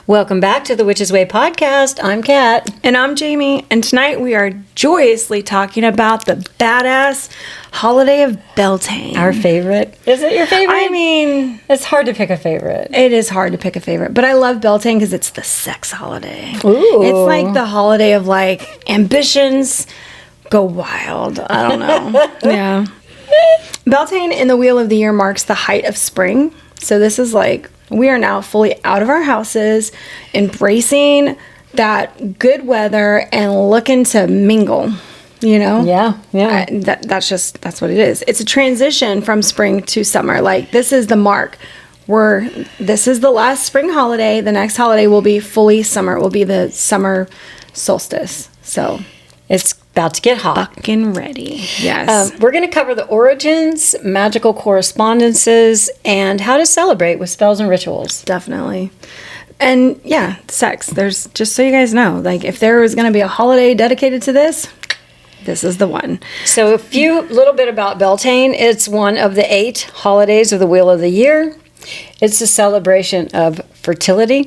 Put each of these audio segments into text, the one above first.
Welcome back to the Witch's Way podcast. I'm Kat. And I'm Jamie. And tonight we are joyously talking about the badass holiday of Beltane. Our favorite. Is it your favorite? I mean, it's hard to pick a favorite. It is hard to pick a favorite. But I love Beltane because it's the sex holiday. Ooh. It's like the holiday of like ambitions go wild. I don't know. Yeah. Beltane in the Wheel of the Year marks the height of spring. So this is like, we are now fully out of our houses, embracing that good weather and looking to mingle, you know? Yeah. That's what it is. It's a transition from spring to summer. Like, this is the mark. This is the last spring holiday. The next holiday will be fully summer. It will be the summer solstice. So it's about to get hot. Fucking ready. Yes. We're going to cover the origins, magical correspondences, and how to celebrate with spells and rituals. Definitely. And yeah, sex. There's, just so you guys know, like, if there was going to be a holiday dedicated to this is the one. So little bit about Beltane. It's one of the 8 holidays of the Wheel of the Year. It's a celebration of fertility,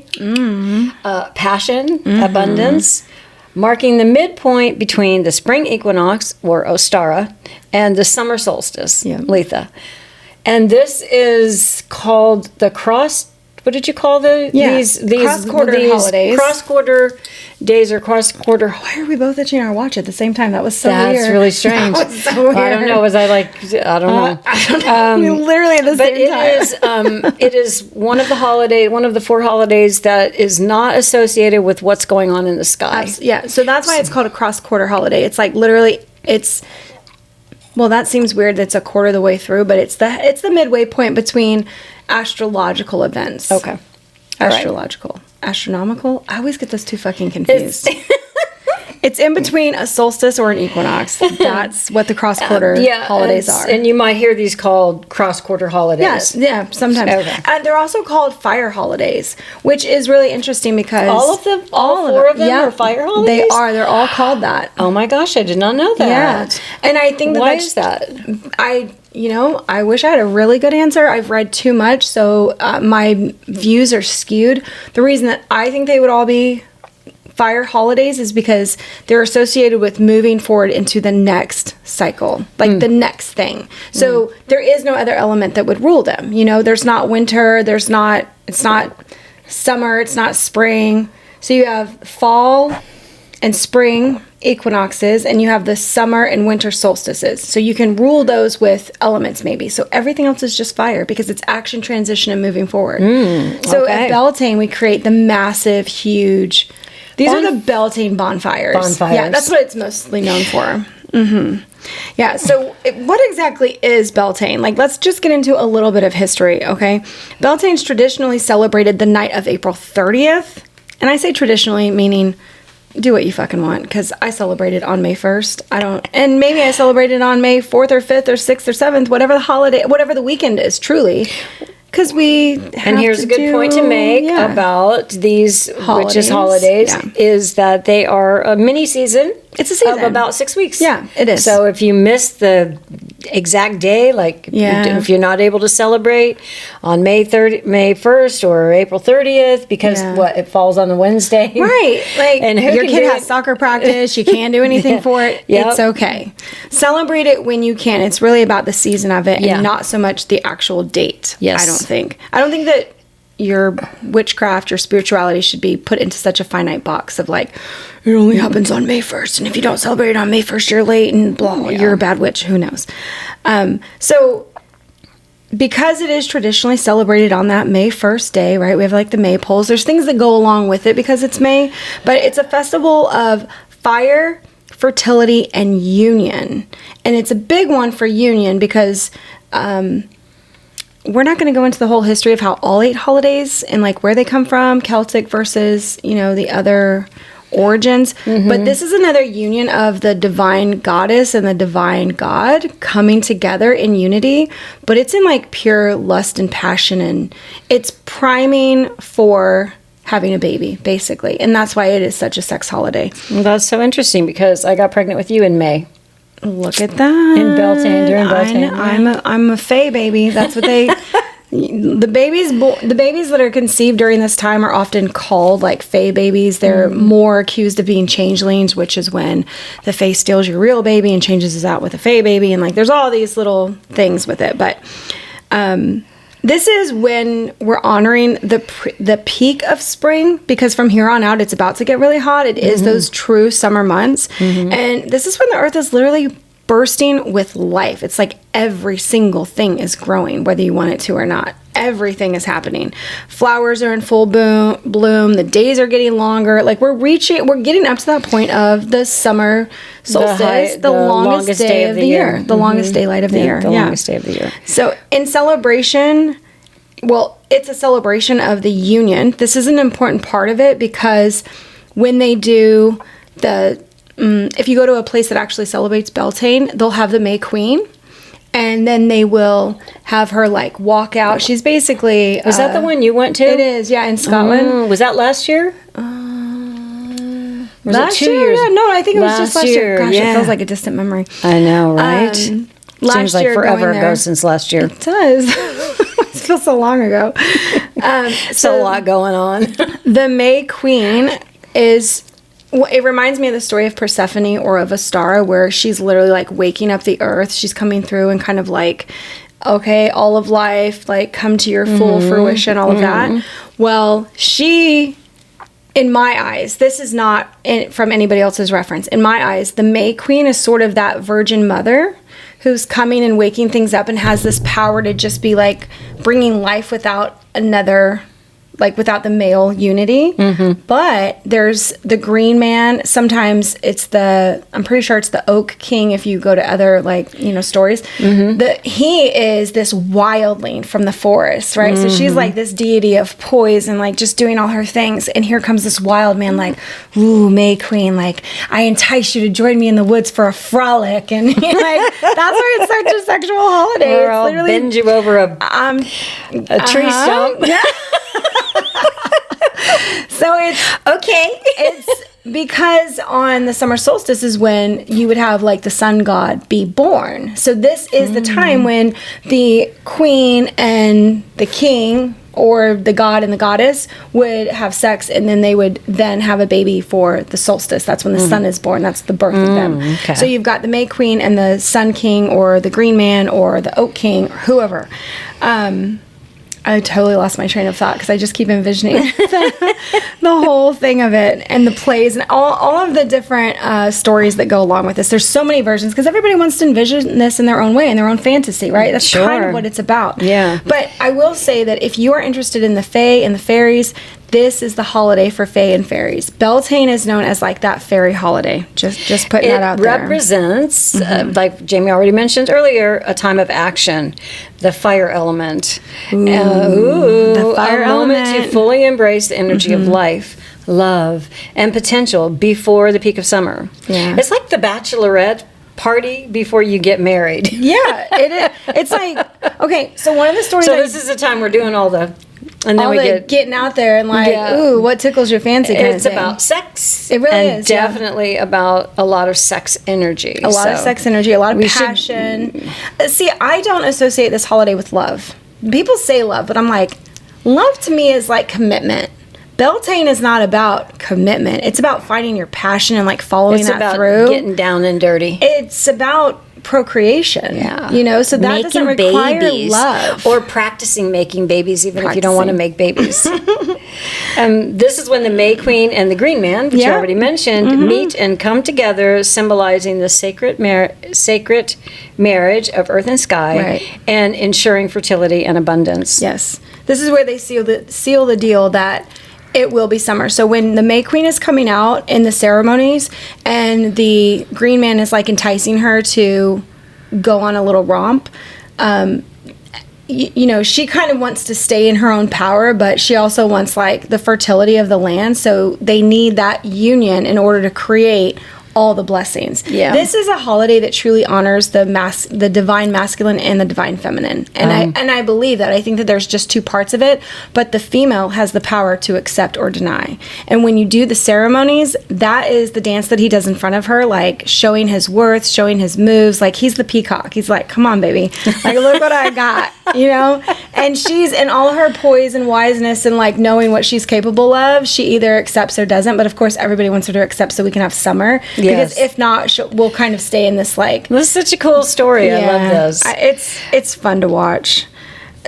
passion, abundance, marking the midpoint between the spring equinox, or Ostara, and the summer solstice, Letha. And this is called the what did you call these cross-quarter holidays? Cross-quarter days or cross-quarter. Why are we both itching our watch at the same time? That was so weird. That's really strange. That was so weird. I don't know. I don't know. I don't know. We literally at the same time. But it is one of the 4 holidays that is not associated with what's going on in the sky. Yeah. So that's why it's called a cross-quarter holiday. It's like literally, well, that seems weird. It's a quarter of the way through, but it's the midway point between astrological events. Okay. Astrological. Astronomical? I always get those two fucking confused. It's in between a solstice or an equinox. That's what the cross-quarter holidays are. And you might hear these called cross-quarter holidays. Yes, yeah, sometimes. Okay. And they're also called fire holidays, which is really interesting because... All 4 of them are fire holidays? They are. They're all called that. Oh my gosh, I did not know that. Yeah. And I think Why is that? I wish I had a really good answer. I've read too much, so my views are skewed. The reason that I think they would all be fire holidays is because they're associated with moving forward into the next cycle, like the next thing. So there is no other element that would rule them. You know, there's not winter, it's not summer, it's not spring. So you have fall and spring equinoxes, and you have the summer and winter solstices. So you can rule those with elements maybe. So everything else is just fire because it's action, transition, and moving forward. So at Beltane, we create the massive, huge... These are the Beltane bonfires. Yeah, that's what it's mostly known for. Yeah, so what exactly is Beltane? Like, let's just get into a little bit of history, okay? Beltane's traditionally celebrated the night of April 30th. And I say traditionally, meaning do what you fucking want, because I celebrated on May 1st. And maybe I celebrated on May 4th or 5th or 6th or 7th, whatever the weekend is, truly. Because and here's a good point to make about these witches holidays is that they are a mini season. It's a season of about 6 weeks. Yeah, it is. So if you miss the exact day, like if you're not able to celebrate on May 1st or April 30th because it falls on a Wednesday, right? Like, and your kid has soccer practice, you can't do anything for it. It's okay. Celebrate it when you can. It's really about the season of it and not so much the actual date. Yes, I don't think that your witchcraft, your spirituality should be put into such a finite box of like, it only happens on May 1st. And if you don't celebrate it on May 1st, you're late and blah, you're a bad witch. Who knows? So because it is traditionally celebrated on that May 1st day, right? We have like the maypoles. There's things that go along with it because it's May, but it's a festival of fire, fertility, and union. And it's a big one for union because, we're not going to go into the whole history of how all 8 holidays and like where they come from, Celtic versus, the other origins. But this is another union of the divine goddess and the divine god coming together in unity. But it's in like pure lust and passion, and it's priming for having a baby, basically. And that's why it is such a sex holiday. Well, that's so interesting because I got pregnant with you in May. Look at that. In Beltane, during Beltane. I'm a fae baby. That's what they The babies that are conceived during this time are often called like fae babies. They're more accused of being changelings, which is when the fae steals your real baby and changes it out with a fae baby, and like there's all these little things with it. But this is when we're honoring the peak of spring, because from here on out it's about to get really hot. It is those true summer months, and this is when the earth is literally bursting with life. It's like every single thing is growing, whether you want it to or not. Everything is happening. Flowers are in full bloom. The days are getting longer. Like we're getting up to that point of the summer solstice, the longest day of the year. The longest daylight of the year. The longest day of the year. So in celebration, well, it's a celebration of the union. This is an important part of it, because when they do if you go to a place that actually celebrates Beltane, they'll have the May Queen, and then they will have her like walk out. She's basically... Was that the one you went to? It is, yeah, in Scotland. Was that last year? Was last it 2 years? Yeah, no, I think it was just last year. Gosh, yeah. It feels like a distant memory. I know, right? Last Seems like year forever going ago there, since last year. It does. It feels so long ago. There's a lot going on. The May Queen is... It reminds me of the story of Persephone or of Astara, where she's literally like waking up the earth. She's coming through and kind of like, okay, all of life, like come to your full fruition, all of that. Well, she, in my eyes, this is not from anybody else's reference. In my eyes, the May Queen is sort of that virgin mother who's coming and waking things up and has this power to just be like bringing life without another, like without the male unity. But there's the green man. Sometimes I'm pretty sure it's the oak king if you go to other stories. He is this wildling from the forest, right? So she's like this deity of poise and like just doing all her things. And here comes this wild man like, ooh, May Queen, like I entice you to join me in the woods for a frolic. And like, that's why it's such a sexual holiday. Or I'll bend you over a tree stump. Yeah. So it's because on the summer solstice is when you would have like the sun god be born. So this is the time when the queen and the king, or the god and the goddess, would have sex, and then they would then have a baby for the solstice. That's when the sun is born. That's the birth of them. Okay. So you've got the May Queen and the Sun King, or the Green Man, or the Oak King, or whoever. I totally lost my train of thought because I just keep envisioning the whole thing of it, and the plays and all of the different stories that go along with this. There's so many versions because everybody wants to envision this in their own way, in their own fantasy, right? That's kind of what it's about. Yeah. But I will say that if you are interested in the fae and the fairies, this is the holiday for fae and fairies. Beltane is known as like that fairy holiday. Just putting that out there. It represents, like Jamie already mentioned earlier, a time of action, the fire element. The fire a moment element. to fully embrace the energy of life, love, and potential before the peak of summer. Yeah. It's like the bachelorette party before you get married. Yeah, it is. It's like, okay, so one of the stories... So this is the time we're doing all the... And then all we get getting out there and like, ooh, what tickles your fancy kind it's of thing. about sex. It really and is, yeah. definitely about a lot of sex energy. A lot of sex energy, a lot of passion. See, I don't associate this holiday with love. People say love, but I'm like, love to me is like commitment. Beltane is not about commitment. It's about finding your passion and like following It's that about through. getting down and dirty. It's about procreation. Yeah. You know, so that Making doesn't require babies, love. or practicing making babies, even if you don't want to make babies. This is when the May Queen and the Green Man, which you already mentioned, meet and come together, symbolizing the sacred marriage of earth and sky, and ensuring fertility and abundance. Yes. This is where they seal the deal that it will be summer. So when the May Queen is coming out in the ceremonies and the Green Man is like enticing her to go on a little romp, you know, she kind of wants to stay in her own power, but she also wants like the fertility of the land. So they need that union in order to create all the blessings. Yeah. This is a holiday that truly honors the divine masculine and the divine feminine. And I believe that. I think that there's just two parts of it, but the female has the power to accept or deny. And when you do the ceremonies, that is the dance that he does in front of her, like showing his worth, showing his moves. Like, he's the peacock. He's like, come on, baby. Like, look what I got, you know? And she's in all her poise and wiseness and like knowing what she's capable of. She either accepts or doesn't, but of course everybody wants her to accept so we can have summer. Yes. Because if not, we'll kind of stay in this like... This is such a cool story. I love this. It's fun to watch.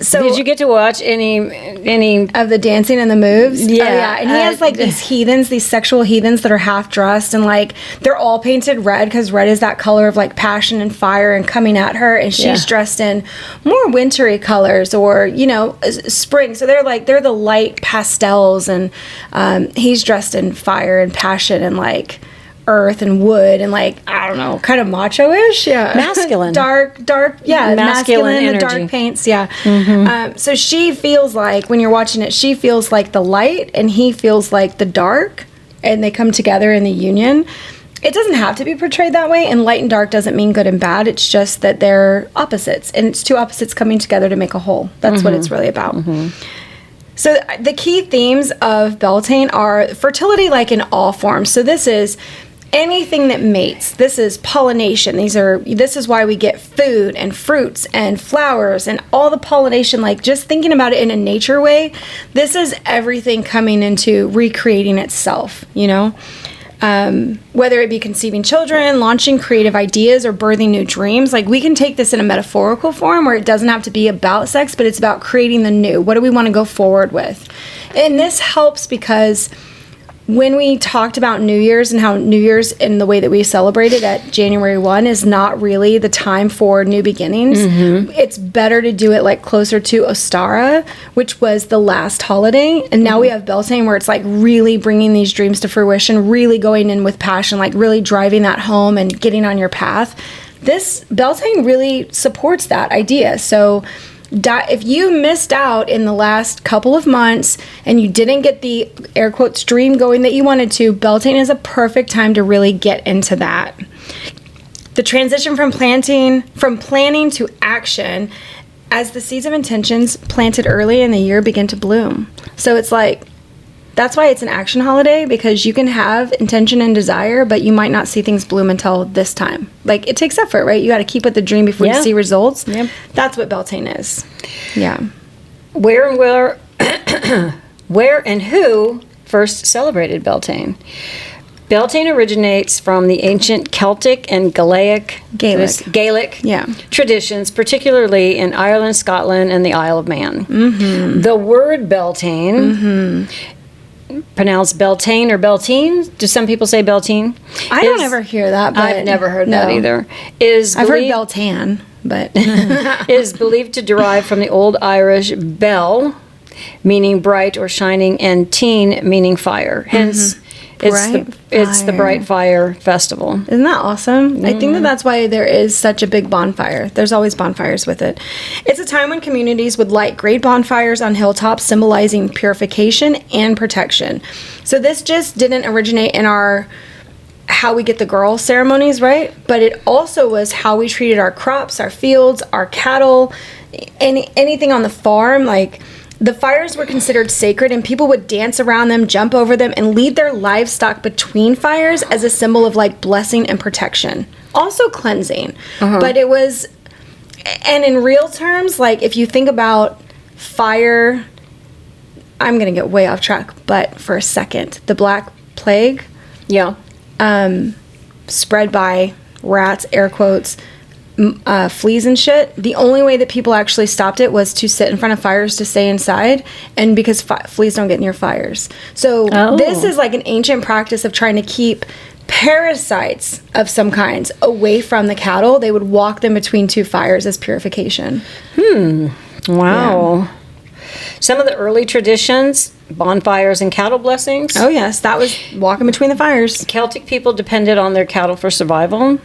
So, did you get to watch any of the dancing and the moves? Yeah. Oh, yeah. And he has like these heathens, these sexual heathens that are half dressed, and like they're all painted red because red is that color of like passion and fire and coming at her, and she's dressed in more wintry colors or, you know, spring. So they're the light pastels, and he's dressed in fire and passion and like earth and wood and like, I don't know, kind of macho-ish. Yeah. Masculine. Dark, yeah. Masculine energy. The dark paints, yeah. So she feels like, when you're watching it, she feels like the light and he feels like the dark, and they come together in the union. It doesn't have to be portrayed that way, and light and dark doesn't mean good and bad. It's just that they're opposites, and it's two opposites coming together to make a whole. That's what it's really about. So the key themes of Beltane are fertility, like in all forms. So this is anything that mates. This is pollination. This is why we get food and fruits and flowers and all the pollination, like just thinking about it in a nature way. This is everything coming into recreating itself, you know? Whether it be conceiving children, launching creative ideas, or birthing new dreams. Like, we can take this in a metaphorical form where it doesn't have to be about sex, but it's about creating the new. What do we want to go forward with? And this helps because when we talked about New Year's and how New Year's in the way that we celebrate it at January 1 is not really the time for new beginnings, it's better to do it like closer to Ostara, which was the last holiday. And now we have Beltane, where it's like really bringing these dreams to fruition, really going in with passion, like really driving that home and getting on your path. This Beltane really supports that idea. So if you missed out in the last couple of months and you didn't get the air quotes dream going that you wanted to, Beltane is a perfect time to really get into that. The transition from planning to action, as the seeds of intentions planted early in the year begin to bloom. So it's like, that's why it's an action holiday, because you can have intention and desire, but you might not see things bloom until this time. Like, it takes effort, right? You got to keep with the dream before you see results. Yep. That's what Beltane is. Yeah. Where and who first celebrated Beltane? Beltane originates from the ancient Celtic and Gaelic traditions, particularly in Ireland, Scotland, and the Isle of Man. The word Beltane, pronounced Beltane or Beltine. Do some people say Beltine? I don't ever hear that. But I've never heard that either. I've heard Beltane, but is believed to derive from the Old Irish bell, meaning bright or shining, and teen, meaning fire. Hence, it's the Bright Fire Festival. Isn't that awesome? I think that's why there is such a big bonfire. There's always bonfires with it. It's a time when communities would light great bonfires on hilltops, symbolizing purification and protection. So this just didn't originate in our how we get the girl ceremonies, right? But it also was how we treated our crops, our fields, our cattle, anything on the farm. Like, the fires were considered sacred, and people would dance around them, jump over them, and lead their livestock between fires as a symbol of like blessing and protection. Also cleansing. But it was, and in real terms, like if you think about fire, I'm going to get way off track, but for a second, the Black Plague. Yeah. Spread by rats, air quotes, fleas and shit. The only way that people actually stopped it was to sit in front of fires to stay inside, and because fleas don't get near fires. So this is like an ancient practice of trying to keep parasites of some kinds away from the cattle. They would walk them between two fires as purification. Wow. Yeah. Some of the early traditions, bonfires and cattle blessings. Oh yes, that was walking between the fires. Celtic people depended on their cattle for survival.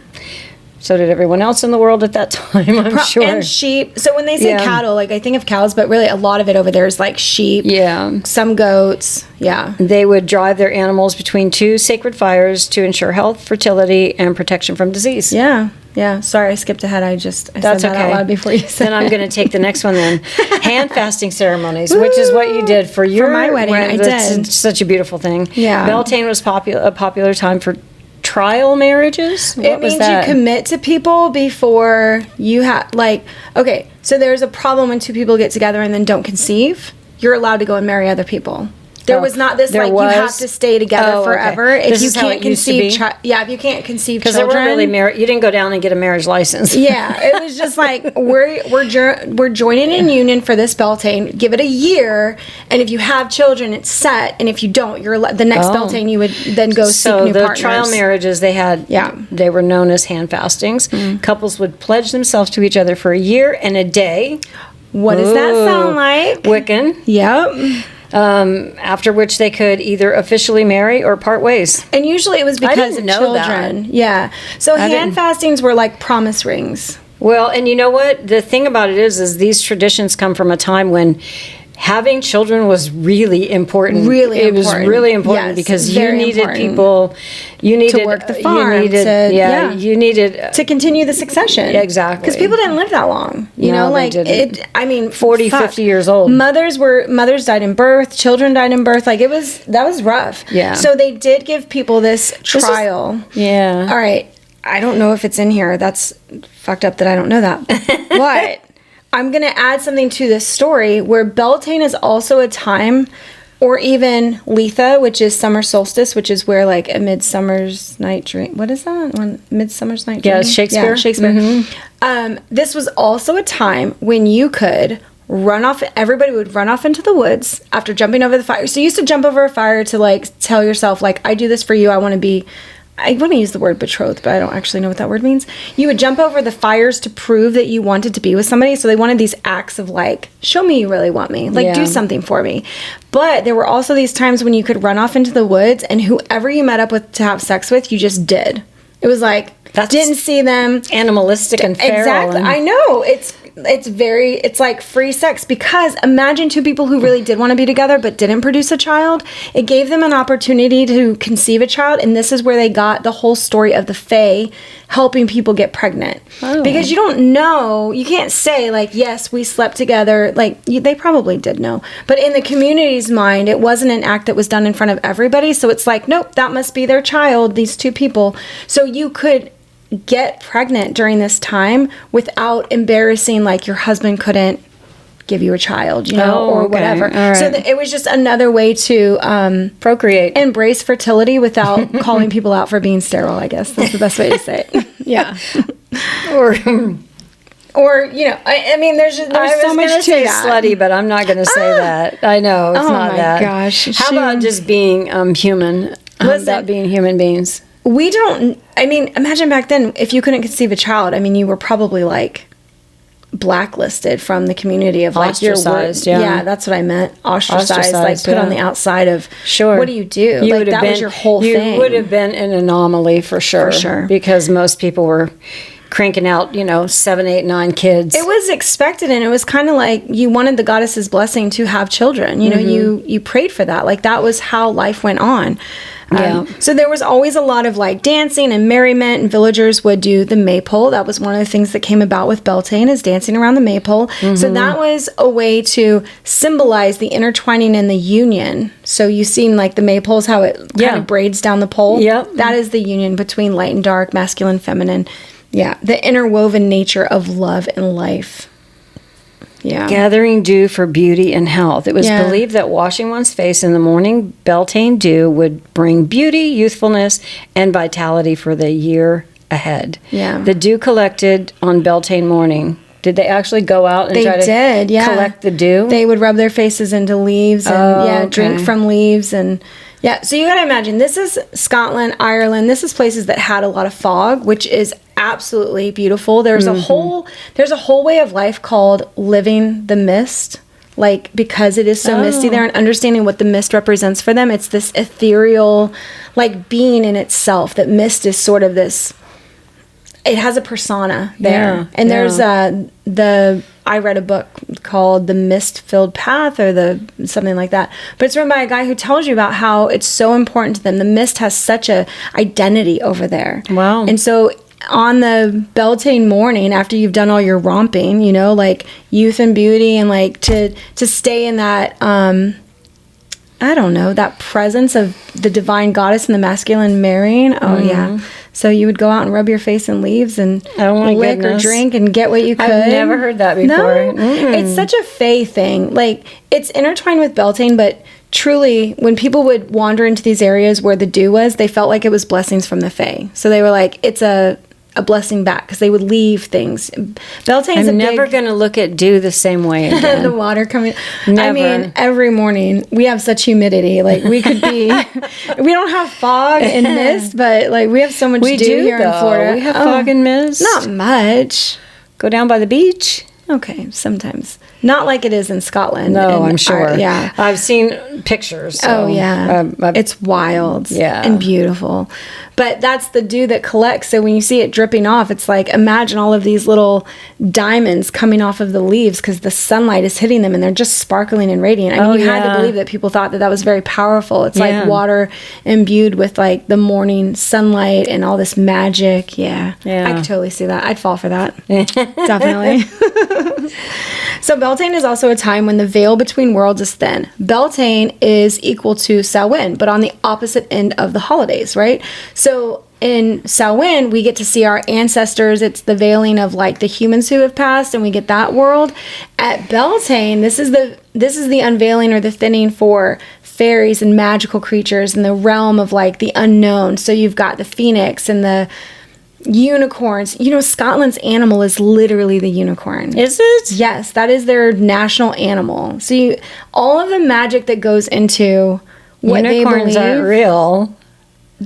So did everyone else in the world at that time, I'm sure. And sheep. So when they say cattle, like I think of cows, but really a lot of it over there is like sheep. Yeah. Some goats. Yeah. They would drive their animals between two sacred fires to ensure health, fertility, and protection from disease. Yeah. Yeah. Sorry, I skipped ahead. I said that out loud before you said Then I'm going to take the next one then. Hand fasting ceremonies, which is what you did for my wedding. I did. Such a beautiful thing. Yeah. Beltane was a popular time for trial marriages. It means you commit to people before you have, like, okay, so there's a problem when two people get together and then don't conceive. You're allowed to go and marry other people. There was not this, like, you have to stay together forever. Okay. If you can't conceive, if you can't conceive children. Because they weren't really married. You didn't go down and get a marriage license. Yeah, it was just like, we're joining in union for this Beltane. Give it a year, and if you have children, it's set. And if you don't, you're the next Beltane, you would then go seek new partners. So the trial marriages they had, they were known as hand fastings. Couples would pledge themselves to each other for a year and a day. What does that sound like? Wiccan. Yep. After which they could either officially marry or part ways. And usually it was because of children. That. Yeah. So hand fastings were like promise rings. Well, and you know what? The thing about it is these traditions come from a time when having children was really important. It was really important because you needed people. You needed to work the farm. You needed to continue the succession. Yeah, exactly. Because people didn't live that long. You know, like didn't. I mean, 40, 50 years old. Mothers died in birth. Children died in birth. Like that was rough. Yeah. So they did give people this trial. Yeah. All right. I don't know if it's in here. That's fucked up that I don't know that. But I'm going to add something to this story where Beltane is also a time, or even Letha, which is summer solstice, which is where like a Midsummer's Night Dream. What is that? Midsummer's Night Dream? Yeah, Shakespeare. Yeah, Shakespeare. Mm-hmm. This was also a time when you could run off. Everybody would run off into the woods after jumping over the fire. So you used to jump over a fire to like tell yourself like, I do this for you. I want to use the word betrothed, but I don't actually know what that word means. You would jump over the fires to prove that you wanted to be with somebody. So they wanted these acts of like, show me you really want me. Like, do something for me. But there were also these times when you could run off into the woods and whoever you met up with to have sex with, you just did. It was like, didn't see them. Animalistic and feral. Exactly. I know. It's like free sex, because imagine two people who really did want to be together but didn't produce a child. It gave them an opportunity to conceive a child, and this is where they got the whole story of the Fae helping people get pregnant. Because you don't know, you can't say like, yes, we slept together. Like they probably did know, but in the community's mind, it wasn't an act that was done in front of everybody. So it's like, nope, that must be their child, these two people. So you could get pregnant during this time without embarrassing, like your husband couldn't give you a child, or whatever. Right. So it was just another way to procreate, embrace fertility without calling people out for being sterile. I guess that's the best way to say it. Yeah. Or I mean, there's so much to say that. Slutty, but I'm not going to say that. I know it's not that. Oh my gosh! How about just being human? About being human beings. We don't. I mean, imagine back then if you couldn't conceive a child. I mean, you were probably like blacklisted from the community of like ostracized. Yeah, that's what I meant. Ostracized, like put on the outside of. Sure. What do you do? Like that was your whole thing. You would have been an anomaly for sure. For sure, because most people were cranking out, 7, 8, 9 kids. It was expected, and it was kind of like you wanted the goddess's blessing to have children. You prayed for that. Like that was how life went on. So there was always a lot of like dancing and merriment, and villagers would do the maypole. That was one of the things that came about with Beltane, is dancing around the maypole. So that was a way to symbolize the intertwining and the union. So you've seen like the maypoles, how it kind of braids down the pole. Yep. That is the union between light and dark, masculine, feminine. Yeah, the interwoven nature of love and life. Yeah. Gathering dew for beauty and health. It was believed that washing one's face in the morning Beltane dew would bring beauty, youthfulness, and vitality for the year ahead. Yeah. The dew collected on Beltane morning. Did they actually go out and try to collect the dew? They would rub their faces into leaves and drink from leaves and so you got to imagine, this is Scotland, Ireland. This is places that had a lot of fog, which is absolutely beautiful. There's a whole way of life called living the mist. Like, because it is so misty there, and understanding what the mist represents for them. It's this ethereal, like, being in itself. That mist is sort of this, it has a persona there. Yeah, And there's I read a book called The Mist-Filled Path or something like that. But it's written by a guy who tells you about how it's so important to them. The mist has such a identity over there. Wow. And so on the Beltane morning, after you've done all your romping, you know, like youth and beauty, and like to stay in that I don't know, that presence of the divine goddess and the masculine marrying. Oh, yeah. So you would go out and rub your face in leaves and lick or drink and get what you could. I've never heard that before. No? It's such a fae thing. Like, it's intertwined with Beltane, but truly, when people would wander into these areas where the dew was, they felt like it was blessings from the fae. So they were like, it's a blessing back, because they would leave things. Beltane's I'm never going to look at dew the same way again. The water coming. Never. I mean, every morning we have such humidity. Like, we could be, we don't have fog and mist, but like we have so much dew here in Florida. We have fog and mist. Not much. Go down by the beach. Okay, sometimes. Not like it is in Scotland. No, I'm sure. Yeah. I've seen pictures. So, oh, yeah. It's wild and beautiful. But that's the dew that collects. So when you see it dripping off, it's like, imagine all of these little diamonds coming off of the leaves because the sunlight is hitting them and they're just sparkling and radiant. I mean, you had to believe that people thought that was very powerful. It's like water imbued with like the morning sunlight and all this magic. Yeah. I could totally see that. I'd fall for that. Definitely. So Beltane is also a time when the veil between worlds is thin. Beltane is equal to Samhain, but on the opposite end of the holidays, right? So in Samhain, we get to see our ancestors. It's the veiling of like the humans who have passed, and we get that world. At Beltane, this is the unveiling or the thinning for fairies and magical creatures in the realm of like the unknown. So you've got the phoenix and the unicorns. You know, Scotland's animal is literally the unicorn. Is it? Yes, that is their national animal. So all of the magic that goes into what unicorns they believe aren't real.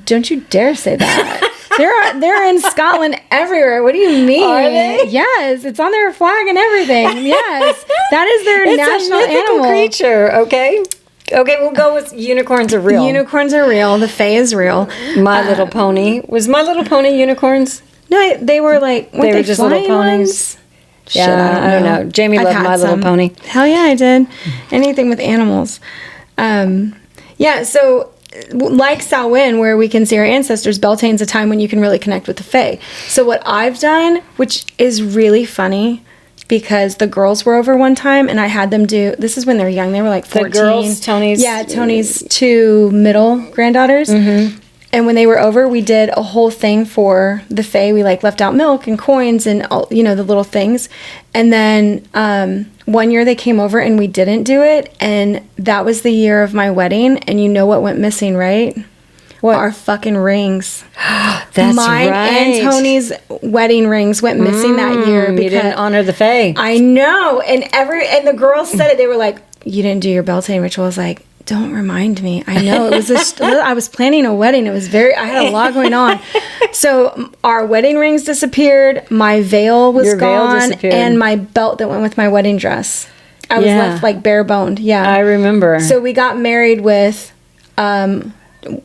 Don't you dare say that. They're in Scotland everywhere. What do you mean? Are they? Yes, it's on their flag and everything. Yes, that is their national It's a mythical animal. creature. Okay, we'll go with unicorns are real. Unicorns are real. The fae is real. My Little Pony. Was My Little Pony unicorns? No, they were like, they were just little ponies. Shit, Yeah, I don't know. Jamie loved My Little Pony. Hell yeah, I did. Anything with animals. Yeah, so like Samhain, where we can see our ancestors, Beltane's a time when you can really connect with the fae. So what I've done, which is really funny, because the girls were over one time and I had them do, this is when they're young, they were like 14. The girls, Tony's? Yeah, Tony's two middle granddaughters. Mm-hmm. And when they were over, we did a whole thing for the fae. We like left out milk and coins and all, you know, the little things. And then one year they came over and we didn't do it. And that was the year of my wedding. And you know what went missing, right? What? Our fucking rings. That's Mine right. and Tony's wedding rings went missing that year because you didn't honor the fae. I know. And the girls said it. They were like, "You didn't do your Beltane ritual." I was like, "Don't remind me." I know it was I was planning a wedding. It was I had a lot going on. So our wedding rings disappeared. My veil was gone, and my belt that went with my wedding dress. I was left like bare boned. Yeah, I remember. So we got married with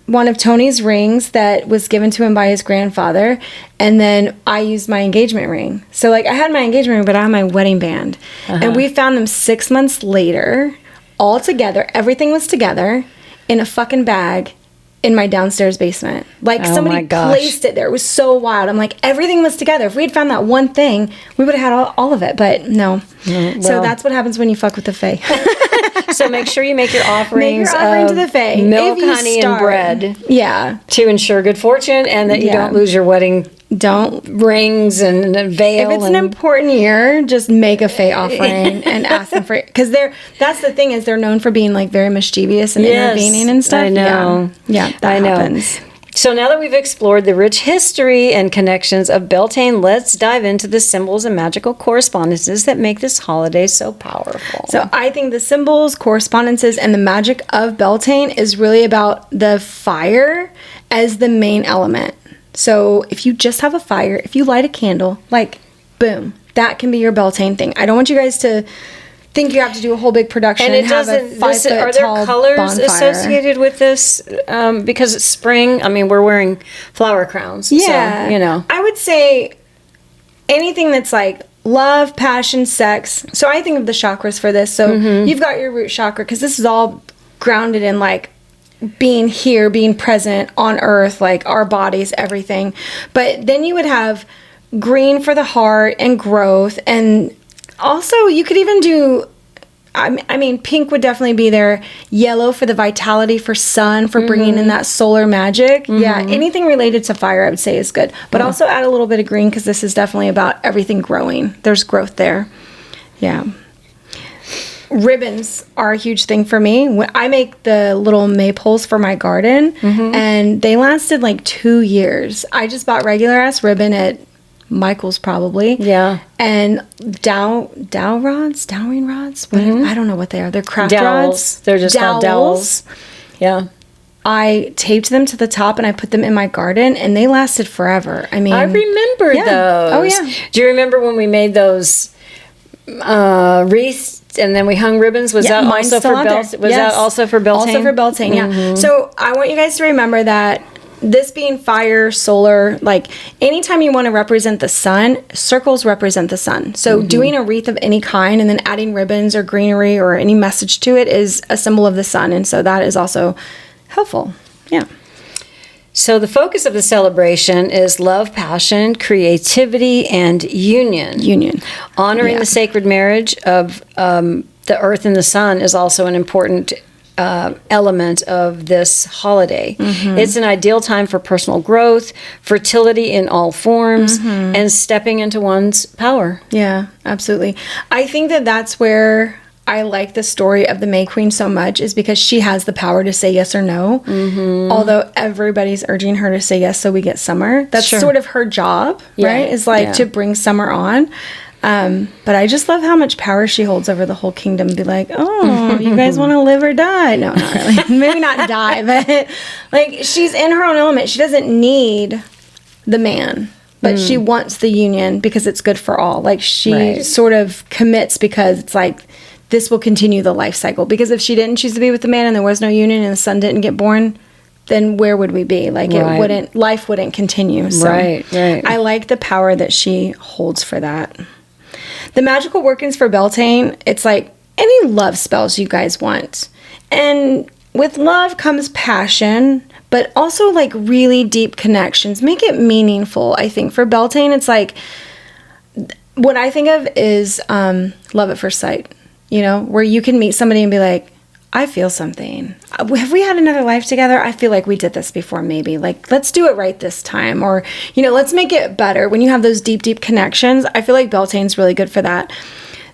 one of Tony's rings that was given to him by his grandfather, and then I used my engagement ring. So like I had my engagement ring, but I had my wedding band, and we found them 6 months later, all together. Everything was together in a fucking bag in my downstairs basement. Like somebody placed it there. It was so wild. I'm like, everything was together. If we had found that one thing, we would have had all of it, but no. So that's what happens when you fuck with the fae. So make sure you make your offerings to the fae. Milk, honey, and bread. Yeah. To ensure good fortune and that you don't lose your wedding rings and veil. If it's an important year, just make a fae offering and ask them for it. Because that's the thing, is they're known for being like very mischievous and intervening and stuff. I know. Yeah, that happens. So now that we've explored the rich history and connections of Beltane, let's dive into the symbols and magical correspondences that make this holiday so powerful. So I think the symbols, correspondences, and the magic of Beltane is really about the fire as the main element. So if you just have a fire, if you light a candle, like, boom, that can be your Beltane thing. I don't want you guys to think you have to do a whole big production and have a 5 foot are tall there colors bonfire associated with this? Because it's spring. I mean, we're wearing flower crowns. Yeah. So, you know. I would say anything that's like love, passion, sex. So I think of the chakras for this. So you've got your root chakra, because this is all grounded in like being here, being present on earth, like our bodies, everything. But then you would have green for the heart and growth. And also you could even do, I mean, pink would definitely be there. Yellow for the vitality, for sun, for bringing in that solar magic. Yeah, anything related to fire, I would say is good. But also add a little bit of green, because this is definitely about everything growing. There's growth there. Yeah. Ribbons are a huge thing for me. When I make the little maypoles for my garden, and they lasted like 2 years. I just bought regular ass ribbon at Michael's probably. Yeah. And dowering rods? I don't know what they are. They're craft Dowels. rods. They're just called dowels. Yeah. I taped them to the top and I put them in my garden, and they lasted forever. I mean, I remember those. Oh, yeah. Do you remember when we made those wreaths and then we hung ribbons? Was that also for Beltane? Was that also for Beltane? Also for Beltane, yeah. So I want you guys to remember that this being fire, solar, like anytime you want to represent the sun, circles represent the sun. So doing a wreath of any kind and then adding ribbons or greenery or any message to it is a symbol of the sun. And so that is also helpful. Yeah. So the focus of the celebration is love, passion, creativity, and union. Honoring the sacred marriage of the earth and the sun is also an important element of this holiday. It's an ideal time for personal growth, fertility in all forms, and stepping into one's power. Yeah, absolutely. I think that that's where I like the story of the May Queen so much, is because she has the power to say yes or no. Although everybody's urging her to say yes so we get summer. That's sort of her job, right? Is like to bring summer on. But I just love how much power she holds over the whole kingdom. Be like, oh, you guys want to live or die? No, not really. Maybe not die, but like she's in her own element. She doesn't need the man, but she wants the union because it's good for all. Like she sort of commits because it's like, this will continue the life cycle. Because if she didn't choose to be with the man and there was no union and the son didn't get born, then where would we be? Like life wouldn't continue. So I like the power that she holds for that. The magical workings for Beltane, it's like any love spells you guys want. And with love comes passion, but also like really deep connections. Make it meaningful, I think. For Beltane, it's like, what I think of is love at first sight. You know, where you can meet somebody and be like, I feel something. Have we had another life together? I feel like we did this before, maybe. Like, let's do it right this time. Or, you know, let's make it better. When you have those deep, deep connections, I feel like Beltane's really good for that.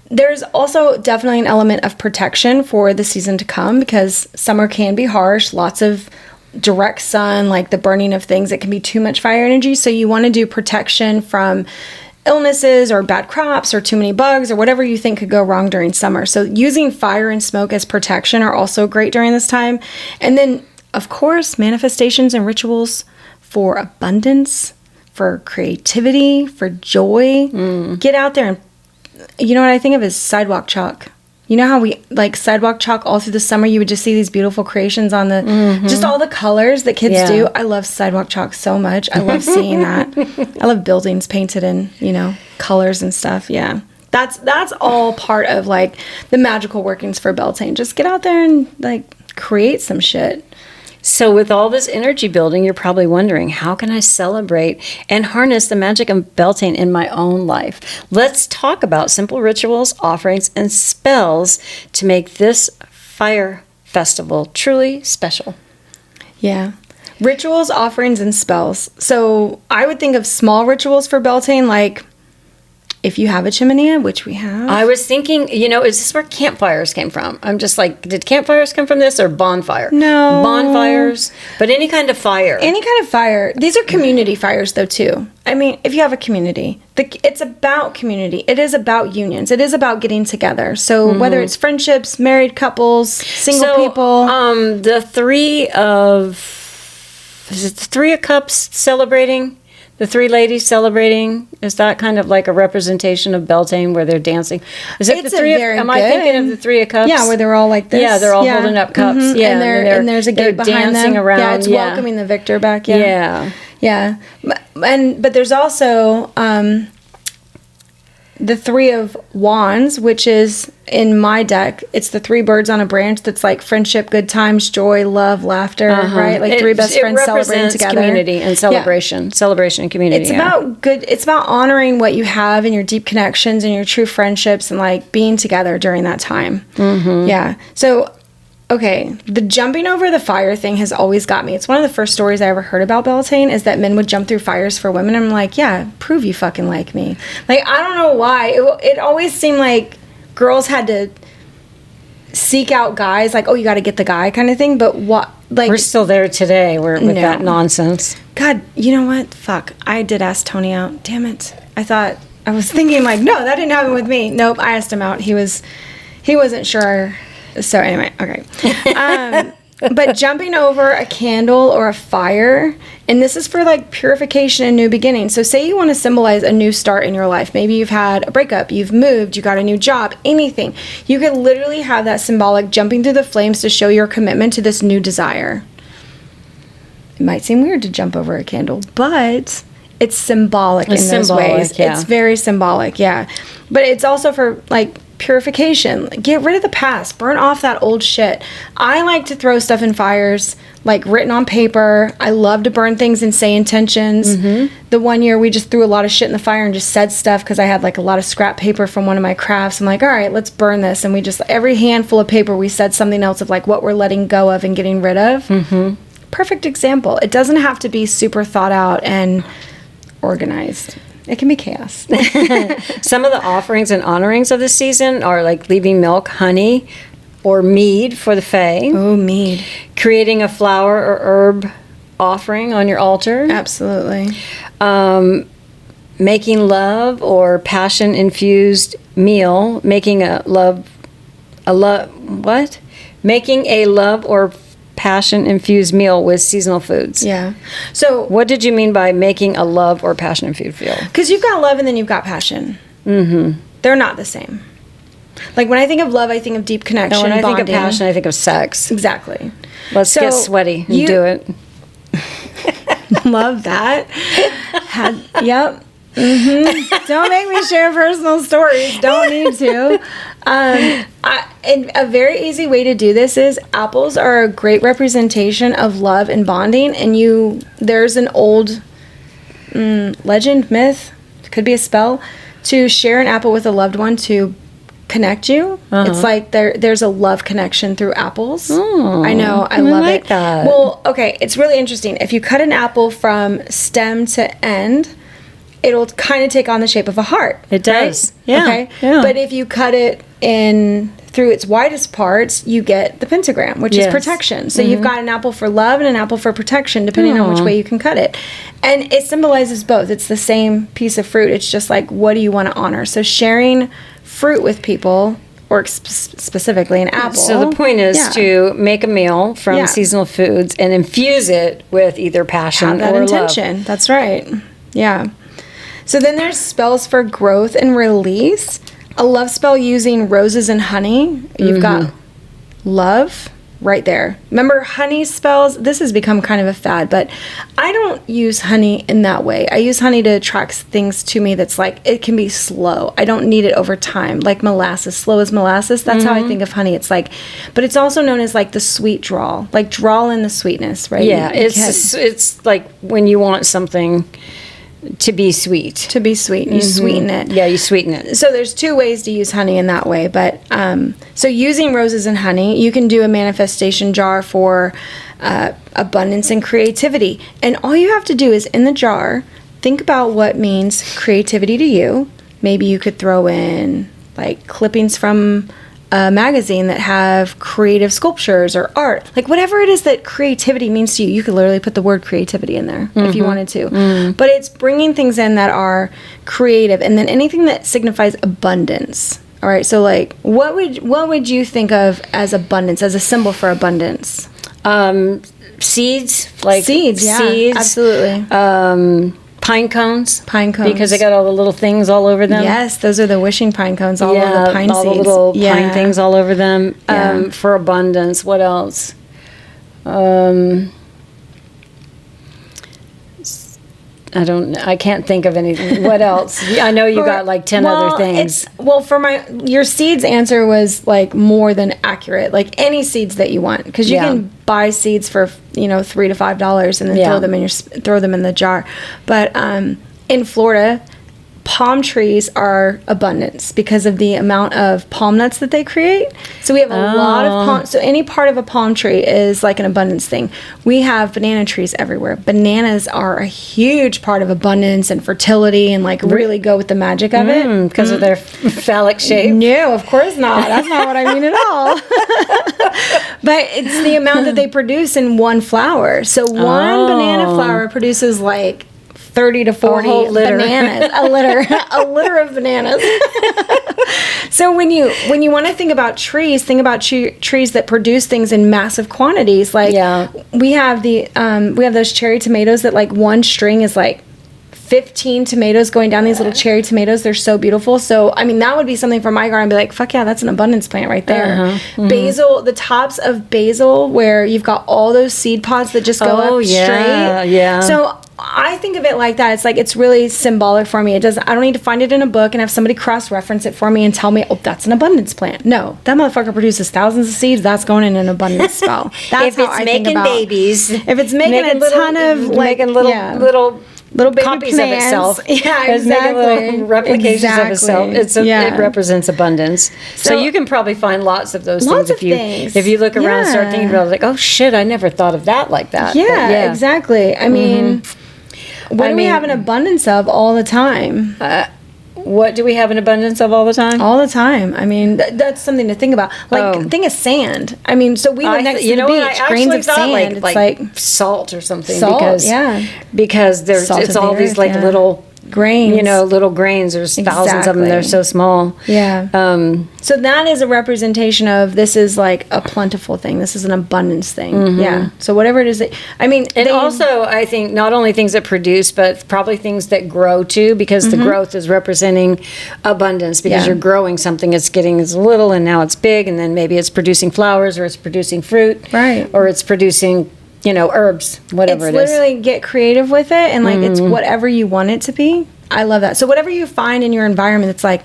There's also definitely an element of protection for the season to come, because summer can be harsh. Lots of direct sun, like the burning of things. It can be too much fire energy. So you want to do protection from illnesses or bad crops or too many bugs or whatever you think could go wrong during summer. So using fire and smoke as protection are also great during this time. And then, of course, manifestations and rituals for abundance, for creativity, for joy. Get out there and, you know what I think of is sidewalk chalk. You know how we like sidewalk chalk all through the summer? You would just see these beautiful creations on the, just all the colors that kids do. I love sidewalk chalk so much. I love seeing that. I love buildings painted in, you know, colors and stuff. Yeah. That's all part of like the magical workings for Beltane. Just get out there and like create some shit. So with all this energy building, you're probably wondering, how can I celebrate and harness the magic of Beltane in my own life? Let's talk about simple rituals, offerings, and spells to make this fire festival truly special. Yeah. Rituals, offerings, and spells. So I would think of small rituals for Beltane, like if you have a chimney, which we have. I was thinking, you know, is this where campfires came from? I'm just like, did campfires come from this or bonfire? No. Bonfires, but any kind of fire. Any kind of fire. These are community fires, though, too. I mean, if you have a community, it's about community. It is about unions. It is about getting together. So whether it's friendships, married couples, single people. The three of, is it the Three of Cups celebrating? The three ladies celebrating, is that kind of like a representation of Beltane where they're dancing? Is it it's the three of, am I thinking of the Three of Cups? Yeah, where they're all like this. Yeah, they're all holding up cups. Yeah, and there's a gate behind dancing them. around. Yeah, it's welcoming the victor back. Yeah. But there's also the Three of Wands, which is in my deck, it's the three birds on a branch that's like friendship, good times, joy, love, laughter, right? Like three best friends celebrating together. Community and celebration. Celebration and community. It's about good. It's about honoring what you have and your deep connections and your true friendships and like being together during that time. Yeah. So, okay, the jumping over the fire thing has always got me. It's one of the first stories I ever heard about Beltane is that men would jump through fires for women. I'm like, yeah, prove you fucking like me. Like, I don't know why. It always seemed like girls had to seek out guys, like, oh, you got to get the guy kind of thing. But what, like, we're still there today with that nonsense. God, you know what? Fuck. I did ask Tony out. Damn it. I was thinking like, no, that didn't happen with me. Nope. I asked him out. He wasn't sure. So anyway, okay. But jumping over a candle or a fire, and this is for like purification and new beginnings. So say you want to symbolize a new start in your life. Maybe you've had a breakup, you've moved, you got a new job, anything. You could literally have that symbolic jumping through the flames to show your commitment to this new desire. It might seem weird to jump over a candle, but it's symbolic in those ways. Yeah. It's very symbolic, yeah. But it's also for like purification. Get rid of the past. Burn off that old shit. I like to throw stuff in fires, like written on paper. I love to burn things and say intentions. The one year we just threw a lot of shit in the fire and just said stuff because I had like a lot of scrap paper from one of my crafts. I'm like, all right, let's burn this. And we just, every handful of paper, we said something else of like what we're letting go of and getting rid of. Perfect example. It doesn't have to be super thought out and organized. It can be chaos. Some of the offerings and honorings of the season are like leaving milk, honey, or mead for the fae. Oh, mead. Creating a flower or herb offering on your altar. Absolutely. Making love or passion-infused meal. Making a love or passion-infused meal with seasonal foods. Yeah. So what did you mean by making a love or passion-infused meal? Because you've got love and then you've got passion. They're not the same. Like when I think of love, I think of deep connection. When I bonding. think of passion, I think of sex. Exactly. Let's get sweaty and do it. Love that. Yep. Don't make me share personal stories. Don't need to. And a very easy way to do this is apples are a great representation of love and bonding. And there's an old legend, myth, could be a spell, to share an apple with a loved one to connect you. It's like there's a love connection through apples. I know, I love like it. That. Well, okay, it's really interesting. If you cut an apple from stem to end, it'll kind of take on the shape of a heart. It does. Right? Yeah. Okay. Yeah. But if you cut it through its widest parts, you get the pentagram, which is protection. So you've got an apple for love and an apple for protection, depending on which way you can cut it. And it symbolizes both. It's the same piece of fruit. It's just like, what do you want to honor? So sharing fruit with people, or specifically an apple. So the point is to make a meal from seasonal foods and infuse it with either passion that or intention. love. That's right. Yeah. So then there's spells for growth and release. A love spell using roses and honey. You've got love right there. Remember honey spells? This has become kind of a fad, but I don't use honey in that way. I use honey to attract things to me that's like, it can be slow. I don't need it over time. Like molasses, slow as molasses. That's how I think of honey. It's like, but it's also known as like the sweet drawl. Like drawl in the sweetness, right? Yeah, it's like when you want something to be sweet. To be sweet. You sweeten it. Yeah, you sweeten it. So there's two ways to use honey in that way. But so using roses and honey, you can do a manifestation jar for abundance and creativity. And all you have to do is in the jar, think about what means creativity to you. Maybe you could throw in like clippings from a magazine that have creative sculptures or art, like whatever it is that creativity means to you. You could literally put the word creativity in there if you wanted to. But it's bringing things in that are creative, and then anything that signifies abundance. All right, so like what would you think of as abundance, as a symbol for abundance? Seeds, like seeds, absolutely. Pine cones. Because they got all the little things all over them. Yes, those are the wishing pine cones, all of the pine all seeds. The little pine things all over them. For abundance. What else? I can't think of anything. What else? I know you got like 10 other things. Your seeds answer was like more than accurate. Like any seeds that you want, because you can buy seeds for $3 to $5 and then throw them in the jar. But in Florida, palm trees are abundance because of the amount of palm nuts that they create. So we have a lot of palm. So any part of a palm tree is like an abundance thing. We have banana trees everywhere. Bananas are a huge part of abundance and fertility, and like really go with the magic of it. Because of their phallic shape? No, of course not. That's not what I mean at all. But it's the amount that they produce in one flower. So one banana flower produces like 30 to 40 bananas. A litter of bananas. So when you want to think about trees, think about trees that produce things in massive quantities. Like we have those cherry tomatoes that like one string is like 15 tomatoes going down, these little cherry tomatoes. They're so beautiful. So, I mean, that would be something for my garden. I'd be like, fuck yeah, that's an abundance plant right there. Basil, the tops of basil, where you've got all those seed pods that just go up straight. Yeah. So I think of it like that. It's like, it's really symbolic for me. I don't need to find it in a book and have somebody cross-reference it for me and tell me, oh, that's an abundance plant. No, that motherfucker produces thousands of seeds. That's going in an abundance spell. That's if it's making babies. If it's making a ton of like, little baby copies plants. Of itself. Yeah, exactly. It's making little replications of itself. It represents abundance. So you can probably find lots of those things if you look around and start thinking about it, like, oh shit, I never thought of that like that. Yeah, exactly. I mean, what do we have an abundance of all the time? What do we have an abundance of all the time? All the time. I mean, that's something to think about. Like, think of sand. I mean, so we live next to the beach. Grains of sand. Like salt or something. Salt, because it's all these like little grains. Little grains. There's thousands of them. They're so small. Yeah. So that is a representation of, this is like a plentiful thing. This is an abundance thing. Yeah. So whatever it is that, I mean. And also, I think not only things that produce, but probably things that grow too, because the growth is representing abundance, because you're growing something. It's getting as little and now it's big, and then maybe it's producing flowers, or it's producing fruit. Right. Or it's producing herbs, whatever it is. It's literally get creative with it, and like it's whatever you want it to be. I love that. So whatever you find in your environment, it's like,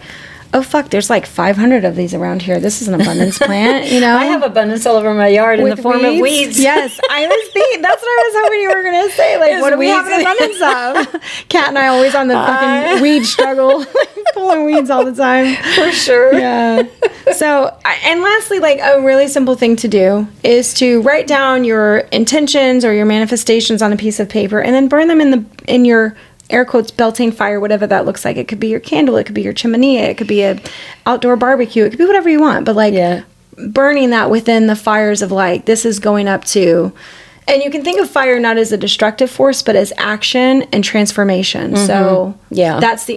oh fuck, there's like 500 of these around here. This is an abundance plant, I have abundance all over my yard in the form of weeds. Yes, I was thinking, that's what I was hoping you were going to say. Like, what do we have an abundance of? Kat and I always on the fucking weed struggle, pulling weeds all the time. For sure. Yeah. So, and lastly, like a really simple thing to do is to write down your intentions or your manifestations on a piece of paper, and then burn them in your air quotes Beltane fire, whatever that looks like. It could be your candle, it could be your chimney, it could be a outdoor barbecue, it could be whatever you want, but like burning that within the fires of like, this is going up to, and you can think of fire not as a destructive force, but as action and transformation. So that's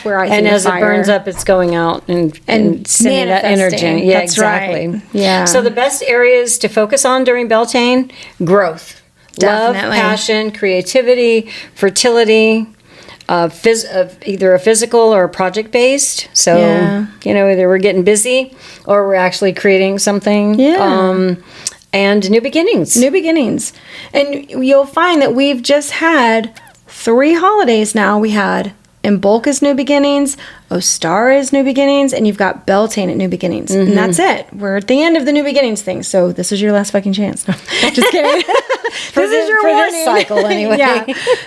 where I think and as fire. It burns up, it's going out and sending that energy. Yeah, that's exactly. Right. Yeah. So the best areas to focus on during Beltane: growth. Definitely. Love, passion, creativity, fertility, either a physical or a project based. So, either we're getting busy or we're actually creating something. Yeah. And new beginnings. New beginnings. And you'll find that we've just had 3 holidays now. We had Imbolc as new beginnings, Ostara is new beginnings, and you've got Beltane at new beginnings. And that's it. We're at the end of the new beginnings thing. So this is your last fucking chance. No, just kidding. This is your warning. This cycle anyway. Yeah.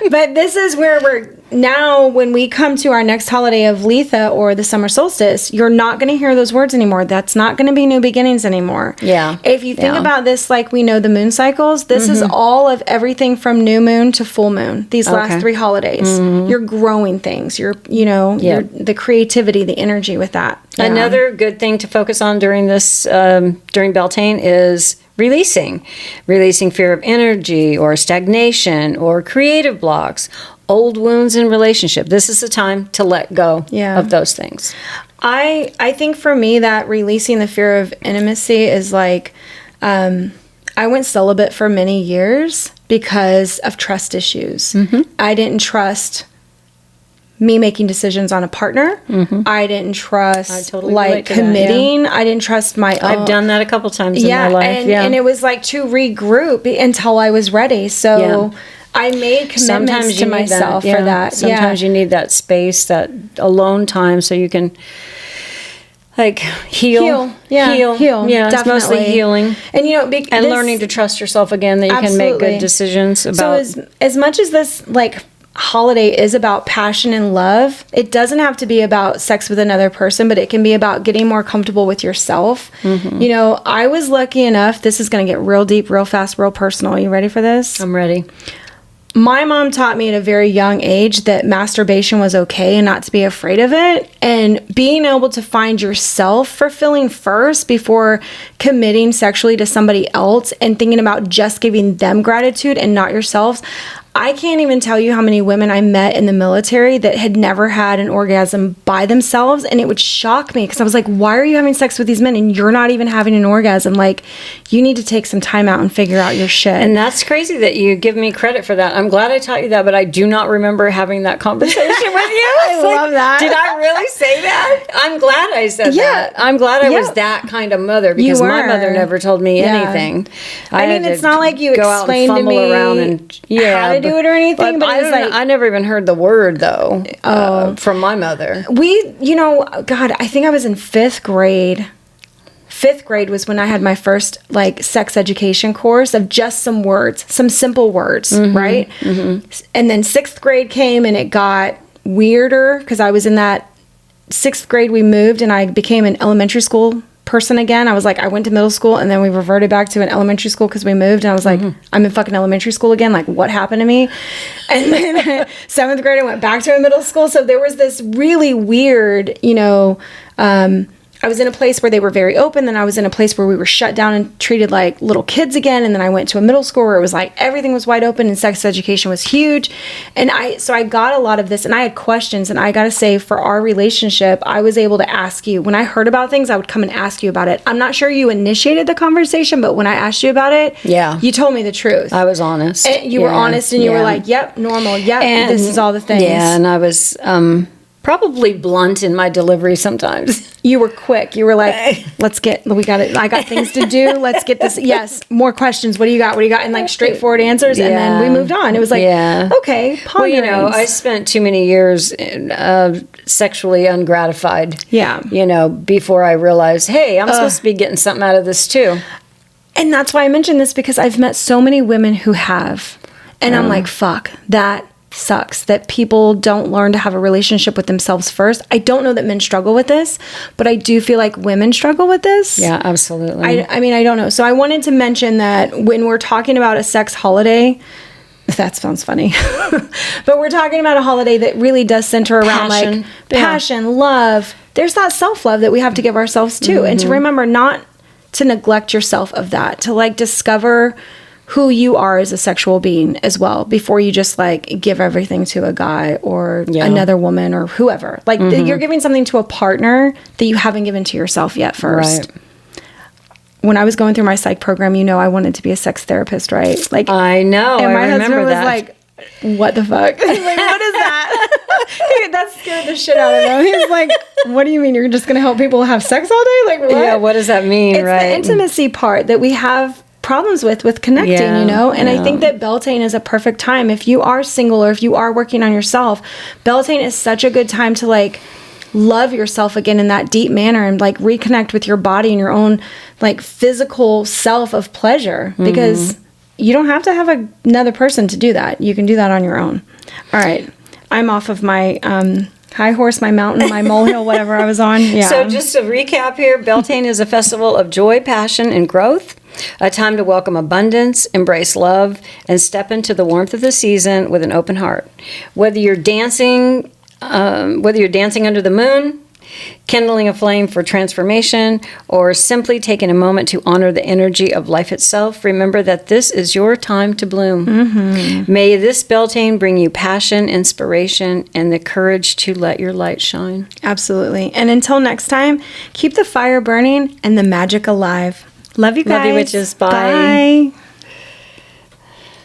But this is where we're now, when we come to our next holiday of Letha or the summer solstice, you're not going to hear those words anymore. That's not going to be new beginnings anymore. Yeah. If you think about this like we know the moon cycles, this is all of everything from new moon to full moon. These last 3 holidays. You're growing things. You're the creativity, the energy with that. Yeah. Another good thing to focus on during this, during Beltane is releasing fear of energy or stagnation or creative blocks, old wounds in relationship. This is the time to let go of those things. I think for me that releasing the fear of intimacy is like, I went celibate for many years because of trust issues. I didn't trust me making decisions on a partner. I didn't trust committing. I didn't trust my own. I've done that a couple times in my life. And it was like to regroup until I was ready. So I made commitments to myself for that. Sometimes you need that space, that alone time, so you can like heal. Yeah, Yeah, it's mostly healing, and and learning to trust yourself again. That you can make good decisions about. So as much as this like holiday is about passion and love, it doesn't have to be about sex with another person, but it can be about getting more comfortable with yourself. I was lucky enough. This is going to get real deep, real fast, real personal. Are you ready for this? I'm ready. My mom taught me at a very young age that masturbation was okay and not to be afraid of it. And being able to find yourself fulfilling first before committing sexually to somebody else and thinking about just giving them gratitude and not yourselves. I can't even tell you how many women I met in the military that had never had an orgasm by themselves. And it would shock me because I was like, why are you having sex with these men and you're not even having an orgasm? Like, you need to take some time out and figure out your shit. And that's crazy that you give me credit for that. I'm glad I taught you that, but I do not remember having that conversation with you. I love that. Did I really say that? I'm glad I said that. I'm glad I was that kind of mother because my mother never told me anything. I mean, it's not like you explained to me how to do it or anything, but I never even heard the word though from my mother. God, I think I was in 5th grade. 5th grade was when I had my first like sex education course of just some words, some simple words, right? And then 6th grade came and it got weirder because I was in that 6th grade we moved and I became an elementary school person again. I was like, I went to middle school and then we reverted back to an elementary school because we moved, and I was like, I'm in fucking elementary school again. Like, what happened to me? And then 7th grade I went back to a middle school. So there was this really weird, I was in a place where they were very open, then I was in a place where we were shut down and treated like little kids again, and then I went to a middle school where it was like everything was wide open and sex education was huge. And so I got a lot of this, and I had questions, and I gotta say, for our relationship, I was able to ask you. When I heard about things, I would come and ask you about it. I'm not sure you initiated the conversation, but when I asked you about it, you told me the truth. I was honest. And you were honest, and you were like, yep, normal, yep, and this is all the things. Yeah, and I was probably blunt in my delivery sometimes. You were quick. You were like, I got things to do. Let's get this. Yes. More questions. What do you got? And like straightforward answers. And then we moved on. It was like, okay. Ponderings. Well, I spent too many years sexually ungratified. Yeah. Before I realized, hey, I'm supposed to be getting something out of this too. And that's why I mentioned this, because I've met so many women who have, and I'm like, fuck, that sucks that people don't learn to have a relationship with themselves first. I don't know that men struggle with this, but I do feel like women struggle with this. Yeah, absolutely. I mean, I don't know. So I wanted to mention that when we're talking about a sex holiday, that sounds funny, but we're talking about a holiday that really does center around passion, love. There's that self-love that we have to give ourselves too. And to remember not to neglect yourself of that, to like discover who you are as a sexual being as well before you just like give everything to a guy or another woman or whoever. Like you're giving something to a partner that you haven't given to yourself yet first. Right. When I was going through my psych program, I wanted to be a sex therapist, right? Like I know. And my husband was like, what the fuck? Like, what is that? That scared the shit out of him. He was like, what do you mean? You're just going to help people have sex all day? Like, what? Yeah, what does that mean, it's the intimacy part that we have problems with connecting, and I think that Beltane is a perfect time if you are single or if you are working on yourself. Beltane is such a good time to like love yourself again in that deep manner and like reconnect with your body and your own like physical self of pleasure, because you don't have to have another person to do that. You can do that on your own. All right, I'm off of my high horse, my mountain, my molehill, whatever I was on. Yeah. So just to recap here, Beltane is a festival of joy, passion, and growth. A time to welcome abundance, embrace love, and step into the warmth of the season with an open heart. Whether you're dancing under the moon, kindling a flame for transformation, or simply taking a moment to honor the energy of life itself, remember that this is your time to bloom. May this Beltane bring you passion, inspiration, and the courage to let your light shine. Absolutely. And until next time, keep the fire burning and the magic alive. Love you guys. Love you, witches. Bye. Bye.